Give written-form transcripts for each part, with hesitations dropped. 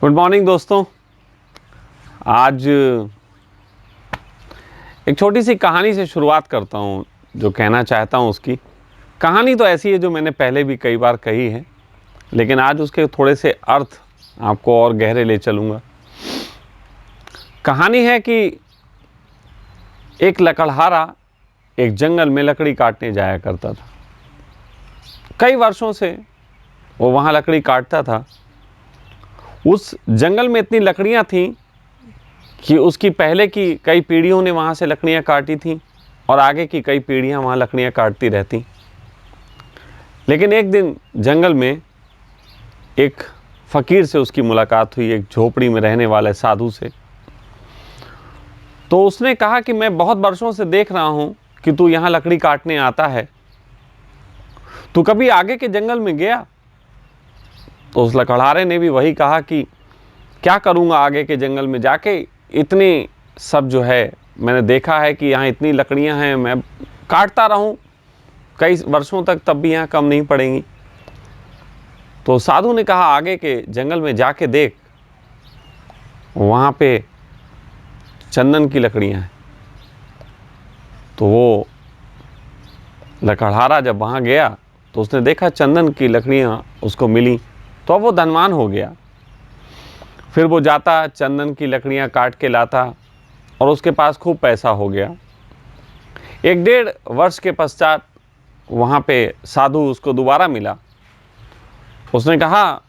Good morning दोस्तों। आज एक छोटी सी कहानी से शुरुआत करता हूँ। जो कहना चाहता हूँ उसकी कहानी तो ऐसी है जो मैंने पहले भी कई बार कही है, लेकिन आज उसके थोड़े से अर्थ आपको और गहरे ले चलूँगा। कहानी है कि एक लकड़हारा एक जंगल में लकड़ी काटने जाया करता था। कई वर्षों से वो वहाँ लकड़ी काटता था। उस जंगल में इतनी लकड़ियाँ थीं कि उसकी पहले की कई पीढ़ियों ने वहाँ से लकड़ियाँ काटी थीं और आगे की कई पीढ़ियाँ वहाँ लकड़ियाँ काटती रहती। लेकिन एक दिन जंगल में एक फ़कीर से उसकी मुलाकात हुई, एक झोपड़ी में रहने वाले साधु से। तो उसने कहा कि मैं बहुत वर्षों से देख रहा हूँ कि तू यहाँ लकड़ी काटने आता है, तू कभी आगे के जंगल में गया? तो उस लकड़हारे ने भी वही कहा कि क्या करूँगा आगे के जंगल में जाके, इतनी सब जो है मैंने देखा है कि यहाँ इतनी लकड़ियाँ हैं, मैं काटता रहूँ कई वर्षों तक तब भी यहाँ कम नहीं पड़ेंगी। तो साधु ने कहा आगे के जंगल में जाके देख, वहाँ पे चंदन की लकड़ियाँ हैं। तो वो लकड़हारा जब वहाँ गया तो उसने देखा चंदन की लकड़ियाँ उसको मिली, तो अब वो धनवान हो गया। फिर वो जाता चंदन की लकड़ियाँ काट के लाता और उसके पास खूब पैसा हो गया। 1-1.5 वर्ष के पश्चात वहाँ पे साधु उसको दोबारा मिला। उसने कहा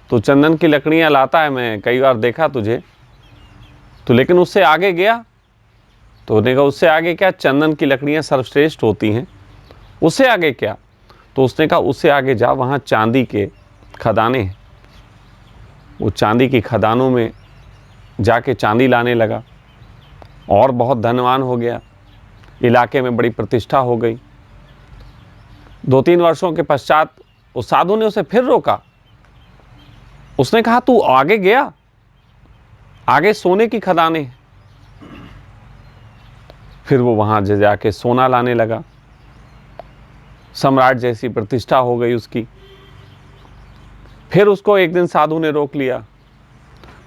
तू चंदन की लकड़ियाँ लाता है, मैं कई बार देखा तुझे, तो लेकिन उससे आगे गया? तो उसने कहा उससे आगे क्या, चंदन की लकड़ियाँ सर्वश्रेष्ठ होती हैं, उससे आगे क्या? तो उसने कहा उससे आगे जा, वहाँ चांदी के खदाने हैं। वो चांदी की खदानों में जाके चांदी लाने लगा और बहुत धनवान हो गया। इलाके में बड़ी प्रतिष्ठा हो गई। 2-3 वर्षों के पश्चात उस साधु ने उसे फिर रोका। उसने कहा तू आगे गया? आगे सोने की खदानें हैं। फिर वो वहां जाके सोना लाने लगा। सम्राट जैसी प्रतिष्ठा हो गई उसकी। फिर उसको एक दिन साधु ने रोक लिया।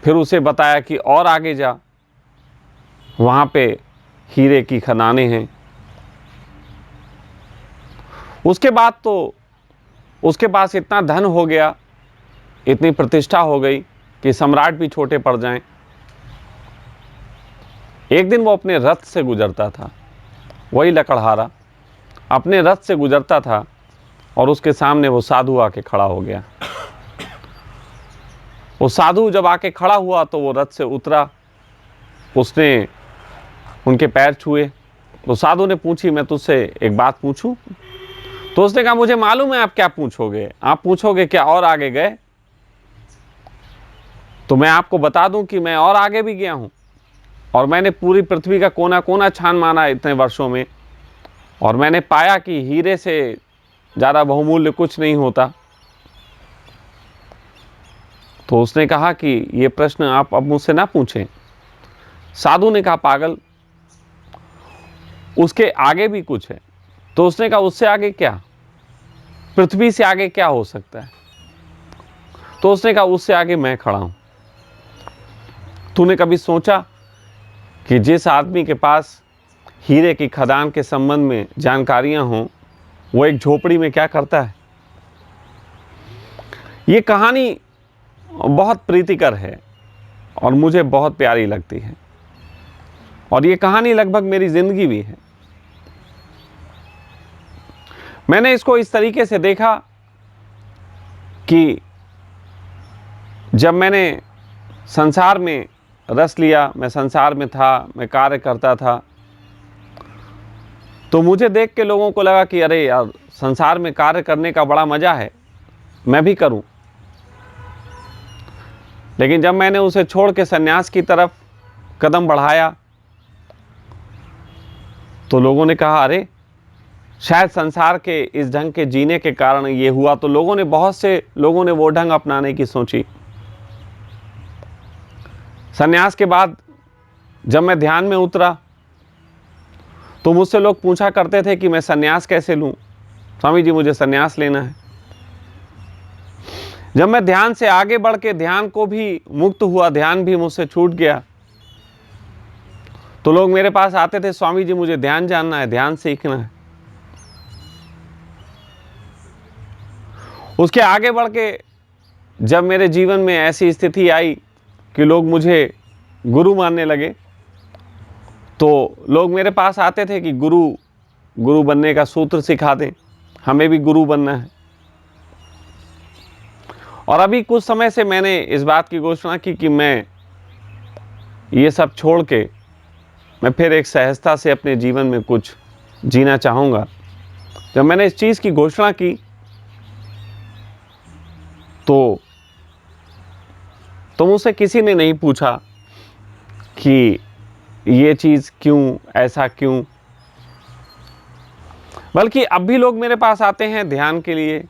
फिर उसे बताया कि और आगे जा, वहां पे हीरे की खदानें हैं। उसके बाद तो उसके पास इतना धन हो गया, इतनी प्रतिष्ठा हो गई कि सम्राट भी छोटे पड़ जाएं। एक दिन वो अपने रथ से गुजरता था, वही लकड़हारा अपने रथ से गुजरता था और उसके सामने वो साधु आके खड़ा हो गया। वो साधु जब आके खड़ा हुआ तो वो रथ से उतरा, उसने उनके पैर छुए। तो साधु ने पूछी मैं तुझसे एक बात पूछूं? तो उसने कहा मुझे मालूम है आप क्या पूछोगे, आप पूछोगे क्या और आगे गए? तो मैं आपको बता दूं कि मैं और आगे भी गया हूं और मैंने पूरी पृथ्वी का कोना कोना छान माना इतने वर्षों में, और मैंने पाया कि हीरे से ज़्यादा बहुमूल्य कुछ नहीं होता। तो उसने कहा कि ये प्रश्न आप अब मुझसे ना पूछें। साधु ने कहा पागल, उसके आगे भी कुछ है। तो उसने कहा उससे आगे क्या, पृथ्वी से आगे क्या हो सकता है? तो उसने कहा उससे आगे मैं खड़ा हूं। तूने कभी सोचा कि जिस आदमी के पास हीरे की खदान के संबंध में जानकारियां हों, वो एक झोपड़ी में क्या करता है? ये कहानी बहुत प्रीतिकर है और मुझे बहुत प्यारी लगती है, और ये कहानी लगभग मेरी जिंदगी भी है। मैंने इसको इस तरीके से देखा कि जब मैंने संसार में रस लिया, मैं संसार में था, मैं कार्य करता था, तो मुझे देख के लोगों को लगा कि अरे यार, संसार में कार्य करने का बड़ा मजा है, मैं भी करूं। लेकिन जब मैंने उसे छोड़ के सन्यास की तरफ कदम बढ़ाया तो लोगों ने कहा अरे शायद संसार के इस ढंग के जीने के कारण ये हुआ। तो बहुत से लोगों ने वो ढंग अपनाने की सोची। सन्यास के बाद जब मैं ध्यान में उतरा तो मुझसे लोग पूछा करते थे कि मैं सन्यास कैसे लूं, स्वामी जी मुझे सन्यास लेना है। जब मैं ध्यान से आगे बढ़ के ध्यान को भी मुक्त हुआ, ध्यान भी मुझसे छूट गया, तो लोग मेरे पास आते थे, स्वामी जी मुझे ध्यान जानना है, ध्यान सीखना है। उसके आगे बढ़ के जब मेरे जीवन में ऐसी स्थिति आई कि लोग मुझे गुरु मानने लगे, तो लोग मेरे पास आते थे कि गुरु बनने का सूत्र सिखा दें, हमें भी गुरु बनना है। और अभी कुछ समय से मैंने इस बात की घोषणा की कि मैं ये सब छोड़ के मैं फिर एक सहजता से अपने जीवन में कुछ जीना चाहूँगा। जब मैंने इस चीज़ की घोषणा की तो मुझसे किसी ने नहीं पूछा कि ये चीज़ क्यों, ऐसा क्यों, बल्कि अब भी लोग मेरे पास आते हैं ध्यान के लिए,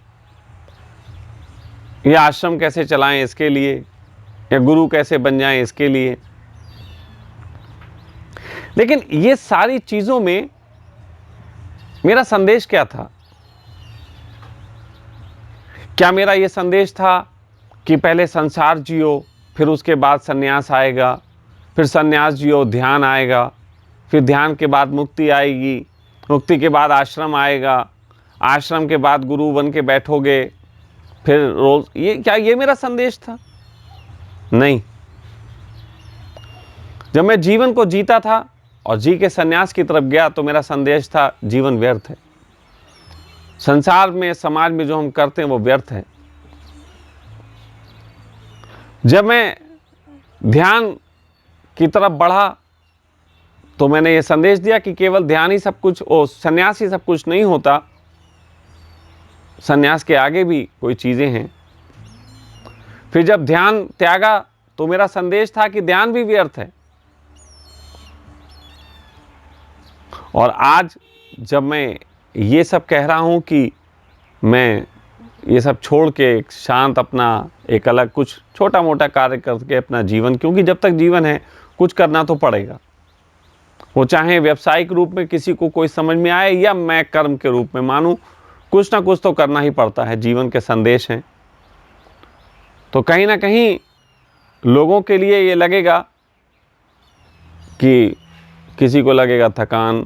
या आश्रम कैसे चलाएं इसके लिए, या गुरु कैसे बन जाएं इसके लिए। लेकिन ये सारी चीज़ों में मेरा संदेश क्या था? क्या मेरा ये संदेश था कि पहले संसार जियो, फिर उसके बाद सन्यास आएगा, फिर सन्यास जियो, ध्यान आएगा, फिर ध्यान के बाद मुक्ति आएगी, मुक्ति के बाद आश्रम आएगा, आश्रम के बाद गुरु बन के बैठोगे, फिर रोज, ये मेरा संदेश था? नहीं। जब मैं जीवन को जीता था और जी के सन्यास की तरफ गया तो मेरा संदेश था जीवन व्यर्थ है, संसार में, समाज में जो हम करते हैं वो व्यर्थ है। जब मैं ध्यान की तरफ बढ़ा तो मैंने ये संदेश दिया कि केवल ध्यान ही सब कुछ, सन्यास ही सब कुछ नहीं होता, सन्यास के आगे भी कोई चीज़ें हैं। फिर जब ध्यान त्यागा तो मेरा संदेश था कि ध्यान भी व्यर्थ है। और आज जब मैं ये सब कह रहा हूँ कि मैं ये सब छोड़ के एक शांत अपना एक अलग कुछ छोटा मोटा कार्य करके अपना जीवन, क्योंकि जब तक जीवन है कुछ करना तो पड़ेगा, वो चाहे व्यावसायिक रूप में किसी को कोई समझ में आए या मैं कर्म के रूप में मानूं, कुछ ना कुछ तो करना ही पड़ता है। जीवन के संदेश हैं तो कहीं ना कहीं लोगों के लिए ये लगेगा कि किसी को लगेगा थकान,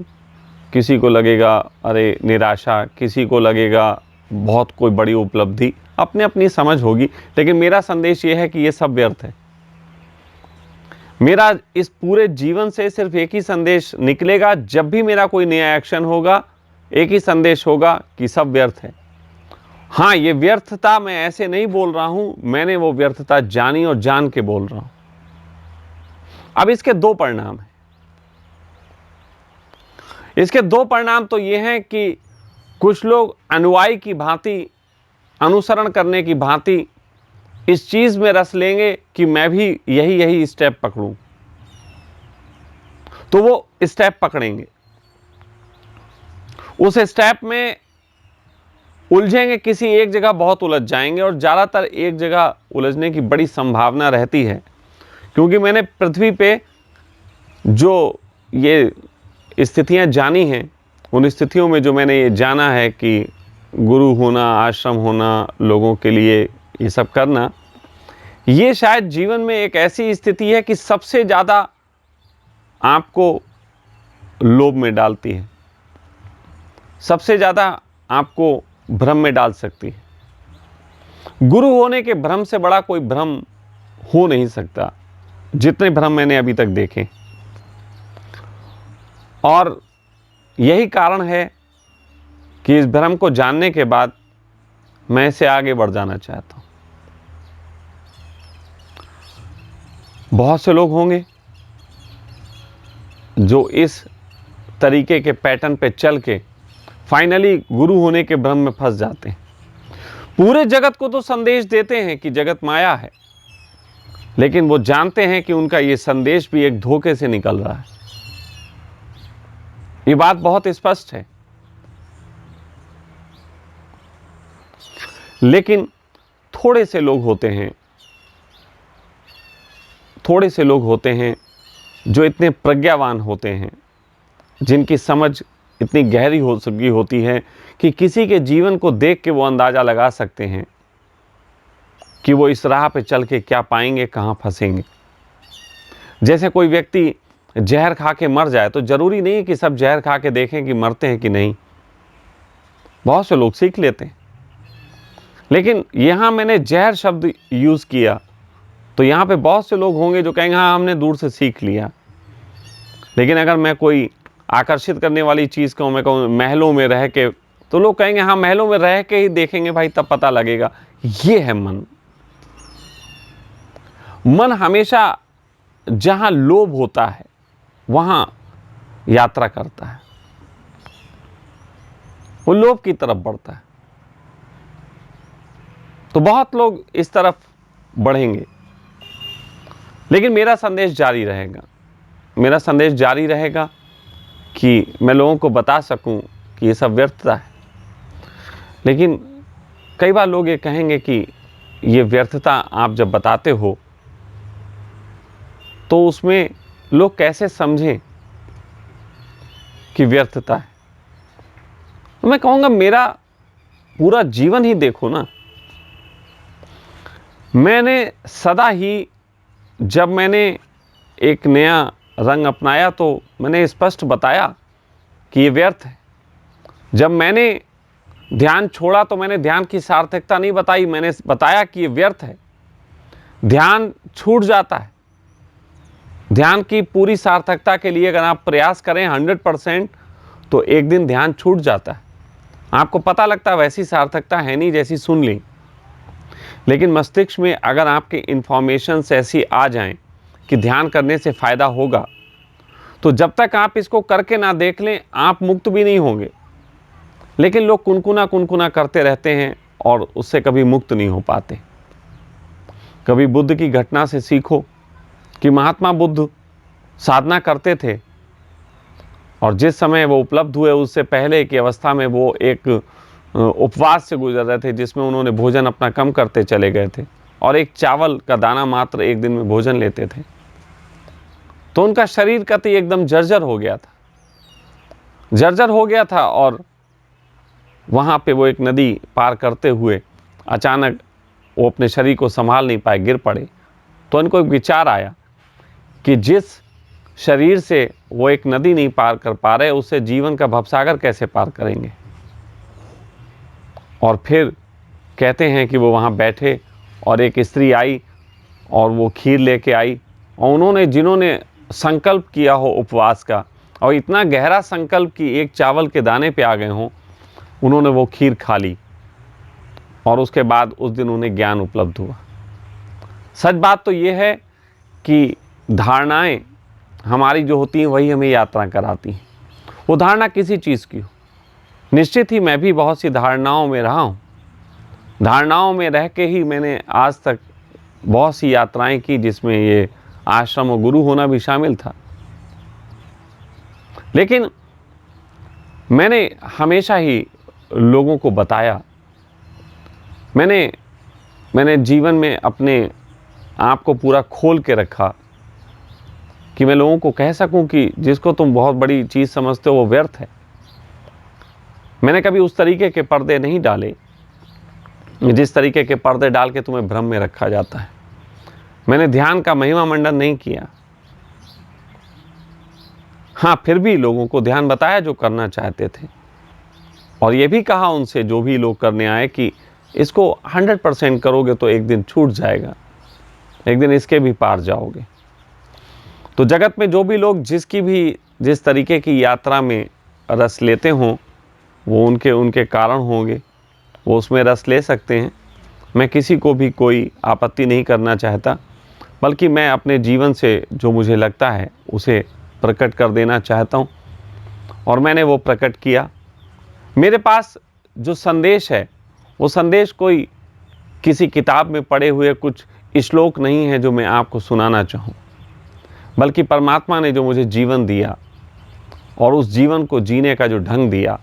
किसी को लगेगा अरे निराशा, किसी को लगेगा बहुत कोई बड़ी उपलब्धि, अपनी अपनी समझ होगी। लेकिन मेरा संदेश ये है कि ये सब व्यर्थ है। मेरा इस पूरे जीवन से सिर्फ एक ही संदेश निकलेगा, जब भी मेरा कोई नया एक्शन होगा एक ही संदेश होगा कि सब व्यर्थ है। हाँ, ये व्यर्थता मैं ऐसे नहीं बोल रहा हूं, मैंने वो व्यर्थता जानी और जान के बोल रहा हूं। अब इसके दो परिणाम हैं। इसके दो परिणाम तो ये हैं कि कुछ लोग अनुयायी की भांति, अनुसरण करने की भांति इस चीज में रस लेंगे कि मैं भी यही स्टेप पकड़ूं, तो वो स्टेप पकड़ेंगे, उस स्टेप में उलझेंगे, किसी एक जगह बहुत उलझ जाएंगे। और ज्यादातर एक जगह उलझने की बड़ी संभावना रहती है, क्योंकि मैंने पृथ्वी पे जो ये स्थितियां जानी हैं, उन स्थितियों में जो मैंने ये जाना है कि गुरु होना, आश्रम होना, लोगों के लिए ये सब करना, ये शायद जीवन में एक ऐसी स्थिति है कि सबसे ज़्यादा आपको लोभ में डालती है, सबसे ज़्यादा आपको भ्रम में डाल सकती है। गुरु होने के भ्रम से बड़ा कोई भ्रम हो नहीं सकता, जितने भ्रम मैंने अभी तक देखे। और यही कारण है कि इस भ्रम को जानने के बाद मैं इससे आगे बढ़ जाना चाहता हूं। बहुत से लोग होंगे जो इस तरीके के पैटर्न पे चल के फाइनली गुरु होने के भ्रम में फंस जाते हैं। पूरे जगत को तो संदेश देते हैं कि जगत माया है, लेकिन वो जानते हैं कि उनका ये संदेश भी एक धोखे से निकल रहा है। ये बात बहुत स्पष्ट है। लेकिन थोड़े से लोग होते हैं जो इतने प्रज्ञावान होते हैं, जिनकी समझ इतनी गहरी हो सकी होती है कि किसी के जीवन को देख के वो अंदाज़ा लगा सकते हैं कि वो इस राह पे चल के क्या पाएंगे, कहाँ फंसेंगे। जैसे कोई व्यक्ति जहर खा के मर जाए तो जरूरी नहीं है कि सब जहर खा के देखें कि मरते हैं कि नहीं, बहुत से लोग सीख लेते हैं। लेकिन यहाँ मैंने जहर शब्द यूज़ किया तो यहाँ पे बहुत से लोग होंगे जो कहेंगे हाँ हमने दूर से सीख लिया। लेकिन अगर मैं कोई आकर्षित करने वाली चीज़ कहूँ, मैं कहूँ महलों में रह के, तो लोग कहेंगे हाँ महलों में रह के ही देखेंगे भाई, तब पता लगेगा। ये है मन। मन हमेशा जहाँ लोभ होता है वहाँ यात्रा करता है, वो लोभ की तरफ बढ़ता है। तो बहुत लोग इस तरफ बढ़ेंगे, लेकिन मेरा संदेश जारी रहेगा। मेरा संदेश जारी रहेगा कि मैं लोगों को बता सकूं कि ये सब व्यर्थता है। लेकिन कई बार लोग ये कहेंगे कि ये व्यर्थता आप जब बताते हो तो उसमें लोग कैसे समझें कि व्यर्थता है। तो मैं कहूँगा मेरा पूरा जीवन ही देखो ना। मैंने सदा ही, जब मैंने एक नया रंग अपनाया तो मैंने स्पष्ट बताया कि ये व्यर्थ है। जब मैंने ध्यान छोड़ा तो मैंने ध्यान की सार्थकता नहीं बताई, मैंने बताया कि ये व्यर्थ है। ध्यान छूट जाता है। ध्यान की पूरी सार्थकता के लिए अगर आप प्रयास करें 100%, तो एक दिन ध्यान छूट जाता है। आपको पता लगता है वैसी सार्थकता है नहीं जैसी सुन ली। लेकिन मस्तिष्क में अगर आपके इंफॉर्मेशंस ऐसी आ जाएं कि ध्यान करने से फ़ायदा होगा, तो जब तक आप इसको करके ना देख लें आप मुक्त भी नहीं होंगे। लेकिन लोग कुनकुना करते रहते हैं और उससे कभी मुक्त नहीं हो पाते। कभी बुद्ध की घटना से सीखो कि महात्मा बुद्ध साधना करते थे और जिस समय वो उपलब्ध हुए उससे पहले की अवस्था में वो एक उपवास से गुजर रहे थे, जिसमें उन्होंने भोजन अपना कम करते चले गए थे और एक चावल का दाना मात्र एक दिन में भोजन लेते थे। तो उनका शरीर कति एकदम जर्जर हो गया था और वहाँ पे वो एक नदी पार करते हुए अचानक वो अपने शरीर को संभाल नहीं पाए, गिर पड़े। तो इनको एक विचार आया कि जिस शरीर से वो एक नदी नहीं पार कर पा रहे, उससे जीवन का भवसागर कैसे पार करेंगे। और फिर कहते हैं कि वो वहाँ बैठे और एक स्त्री आई और वो खीर लेके आई और उन्होंने, जिन्होंने संकल्प किया हो उपवास का और इतना गहरा संकल्प कि एक चावल के दाने पे आ गए हों, उन्होंने वो खीर खा ली और उसके बाद उस दिन उन्हें ज्ञान उपलब्ध हुआ। सच बात तो ये है कि धारणाएं हमारी जो होती हैं वही हमें यात्रा कराती हैं। वो धारणा किसी चीज़ की हो। निश्चित ही मैं भी बहुत सी धारणाओं में रहा हूँ। धारणाओं में रह के ही मैंने आज तक बहुत सी यात्राएं की, जिसमें ये आश्रम और गुरु होना भी शामिल था। लेकिन मैंने हमेशा ही लोगों को बताया, मैंने जीवन में अपने आप को पूरा खोल के रखा कि मैं लोगों को कह सकूं कि जिसको तुम बहुत बड़ी चीज़ समझते हो वो व्यर्थ है। मैंने कभी उस तरीके के पर्दे नहीं डाले जिस तरीके के पर्दे डाल के तुम्हें भ्रम में रखा जाता है। मैंने ध्यान का महिमा मंडन नहीं किया। हाँ, फिर भी लोगों को ध्यान बताया जो करना चाहते थे और ये भी कहा उनसे, जो भी लोग करने आए, कि इसको 100% करोगे तो एक दिन छूट जाएगा, एक दिन इसके भी पार जाओगे। तो जगत में जो भी लोग जिस तरीके की यात्रा में रस लेते हों, वो उनके कारण होंगे, वो उसमें रस ले सकते हैं। मैं किसी को भी कोई आपत्ति नहीं करना चाहता, बल्कि मैं अपने जीवन से जो मुझे लगता है उसे प्रकट कर देना चाहता हूँ और मैंने वो प्रकट किया। मेरे पास जो संदेश है वो संदेश कोई किसी किताब में पढ़े हुए कुछ श्लोक नहीं है जो मैं आपको सुनाना चाहूँ, बल्कि परमात्मा ने जो मुझे जीवन दिया और उस जीवन को जीने का जो ढंग दिया,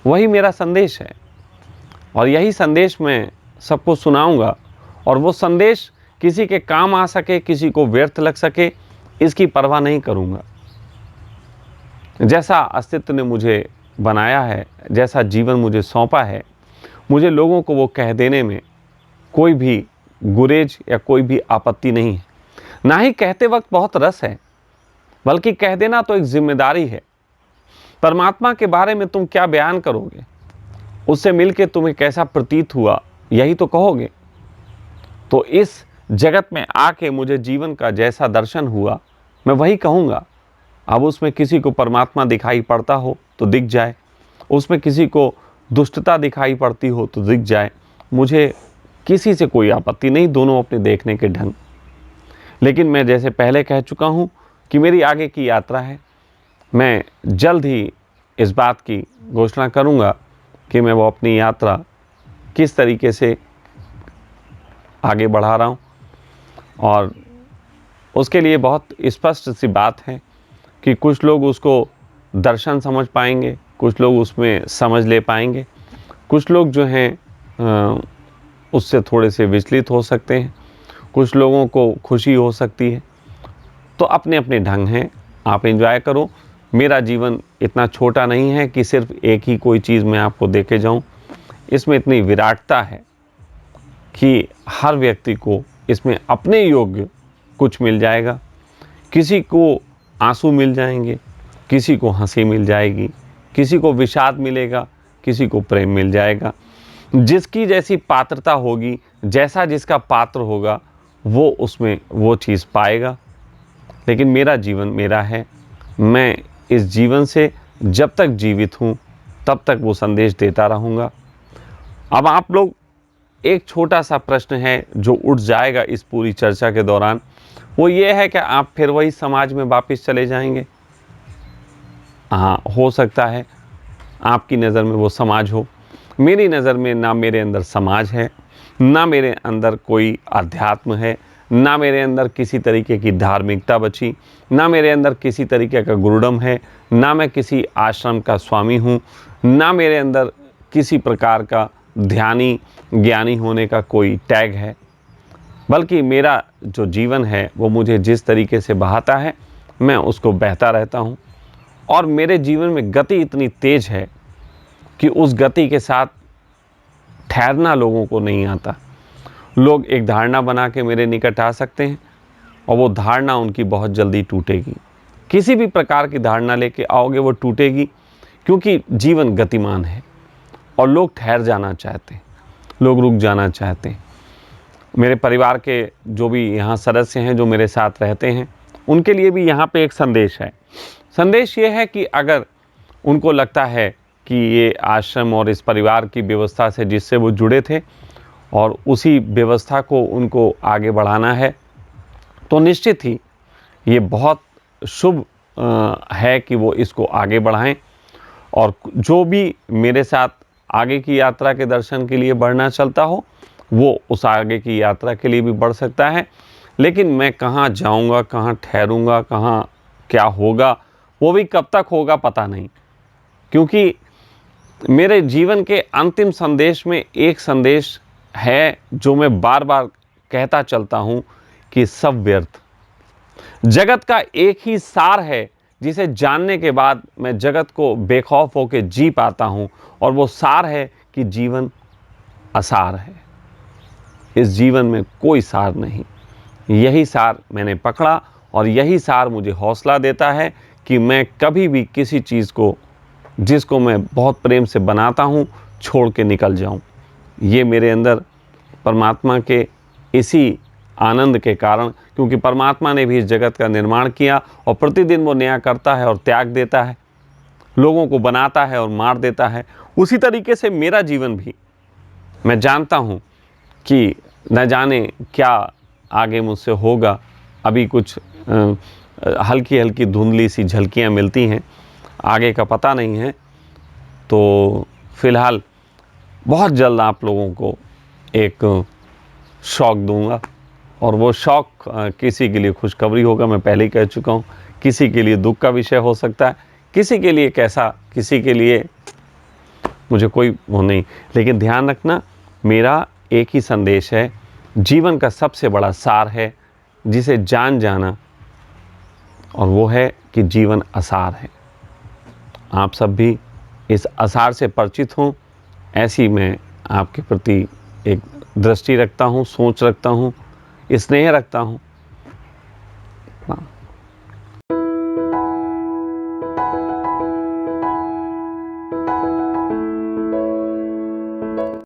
वही मेरा संदेश है। और यही संदेश मैं सबको सुनाऊंगा और वो संदेश किसी के काम आ सके, किसी को व्यर्थ लग सके, इसकी परवाह नहीं करूंगा। जैसा अस्तित्व ने मुझे बनाया है, जैसा जीवन मुझे सौंपा है, मुझे लोगों को वो कह देने में कोई भी गुरेज या कोई भी आपत्ति नहीं है, ना ही कहते वक्त बहुत रस है, बल्कि कह देना तो एक जिम्मेदारी है। परमात्मा के बारे में तुम क्या बयान करोगे? उससे मिलके तुम्हें कैसा प्रतीत हुआ, यही तो कहोगे। तो इस जगत में आके मुझे जीवन का जैसा दर्शन हुआ, मैं वही कहूँगा। अब उसमें किसी को परमात्मा दिखाई पड़ता हो तो दिख जाए, उसमें किसी को दुष्टता दिखाई पड़ती हो तो दिख जाए, मुझे किसी से कोई आपत्ति नहीं, दोनों अपने देखने के ढंग। लेकिन मैं जैसे पहले कह चुका हूँ कि मेरी आगे की यात्रा है। मैं जल्द ही इस बात की घोषणा करूँगा कि मैं वो अपनी यात्रा किस तरीके से आगे बढ़ा रहा हूँ, और उसके लिए बहुत स्पष्ट सी बात है कि कुछ लोग उसको दर्शन समझ पाएंगे, कुछ लोग उसमें समझ ले पाएंगे, कुछ लोग जो हैं उससे थोड़े से विचलित हो सकते हैं, कुछ लोगों को खुशी हो सकती है। तो अपने अपने ढंग हैं, आप एंजॉय करो। मेरा जीवन इतना छोटा नहीं है कि सिर्फ एक ही कोई चीज़ मैं आपको देके जाऊं। इसमें इतनी विराटता है कि हर व्यक्ति को इसमें अपने योग्य कुछ मिल जाएगा। किसी को आंसू मिल जाएंगे, किसी को हंसी मिल जाएगी, किसी को विषाद मिलेगा, किसी को प्रेम मिल जाएगा। जिसकी जैसी पात्रता होगी, जैसा जिसका पात्र होगा, वो उसमें वो चीज़ पाएगा। लेकिन मेरा जीवन मेरा है, मैं इस जीवन से जब तक जीवित हूँ तब तक वो संदेश देता रहूँगा। अब आप लोग, एक छोटा सा प्रश्न है जो उठ जाएगा इस पूरी चर्चा के दौरान, वो ये है कि आप फिर वही समाज में वापस चले जाएंगे। हाँ, हो सकता है आपकी नज़र में वो समाज हो, मेरी नज़र में ना मेरे अंदर समाज है, ना मेरे अंदर कोई अध्यात्म है, ना मेरे अंदर किसी तरीके की धार्मिकता बची, ना मेरे अंदर किसी तरीके का गुरुडम है, ना मैं किसी आश्रम का स्वामी हूँ, ना मेरे अंदर किसी प्रकार का ध्यानी ज्ञानी होने का कोई टैग है। बल्कि मेरा जो जीवन है वो मुझे जिस तरीके से बहाता है, मैं उसको बहता रहता हूँ। और मेरे जीवन में गति इतनी तेज है कि उस गति के साथ ठहरना लोगों को नहीं आता। लोग एक धारणा बना के मेरे निकट आ सकते हैं और वो धारणा उनकी बहुत जल्दी टूटेगी। किसी भी प्रकार की धारणा लेके आओगे वो टूटेगी, क्योंकि जीवन गतिमान है और लोग ठहर जाना चाहते हैं, लोग रुक जाना चाहते हैं। मेरे परिवार के जो भी यहाँ सदस्य हैं, जो मेरे साथ रहते हैं, उनके लिए भी यहाँ पे एक संदेश है। संदेश ये है कि अगर उनको लगता है कि ये आश्रम और इस परिवार की व्यवस्था से जिससे वो जुड़े थे और उसी व्यवस्था को उनको आगे बढ़ाना है, तो निश्चित ही ये बहुत शुभ है कि वो इसको आगे बढ़ाएं। और जो भी मेरे साथ आगे की यात्रा के दर्शन के लिए बढ़ना चलता हो, वो उस आगे की यात्रा के लिए भी बढ़ सकता है। लेकिन मैं कहाँ जाऊँगा, कहाँ ठहरूँगा, कहाँ क्या होगा, वो भी कब तक होगा पता नहीं। क्योंकि मेरे जीवन के अंतिम संदेश में एक संदेश है जो मैं बार बार कहता चलता हूँ कि सब व्यर्थ। जगत का एक ही सार है जिसे जानने के बाद मैं जगत को बेखौफ होकर जी पाता हूँ, और वो सार है कि जीवन असार है। इस जीवन में कोई सार नहीं। यही सार मैंने पकड़ा और यही सार मुझे हौसला देता है कि मैं कभी भी किसी चीज़ को, जिसको मैं बहुत प्रेम से बनाता हूँ, छोड़ के निकल जाऊँ। ये मेरे अंदर परमात्मा के इसी आनंद के कारण, क्योंकि परमात्मा ने भी इस जगत का निर्माण किया और प्रतिदिन वो नया करता है और त्याग देता है, लोगों को बनाता है और मार देता है। उसी तरीके से मेरा जीवन भी, मैं जानता हूँ कि न जाने क्या आगे मुझसे होगा। अभी कुछ हल्की हल्की धुंधली सी झलकियाँ मिलती हैं, आगे का पता नहीं है। तो फिलहाल बहुत जल्द आप लोगों को एक शौक दूंगा, और वो शौक किसी के लिए खुशखबरी होगा, मैं पहले ही कह चुका हूँ। किसी के लिए दुख का विषय हो सकता है, किसी के लिए कैसा, किसी के लिए मुझे कोई वो नहीं। लेकिन ध्यान रखना, मेरा एक ही संदेश है, जीवन का सबसे बड़ा सार है जिसे जान जाना, और वो है कि जीवन असार है। आप सब भी इस असार से परिचित हों, ऐसी मैं आपके प्रति एक दृष्टि रखता हूँ, सोच रखता हूँ, स्नेह रखता हूँ,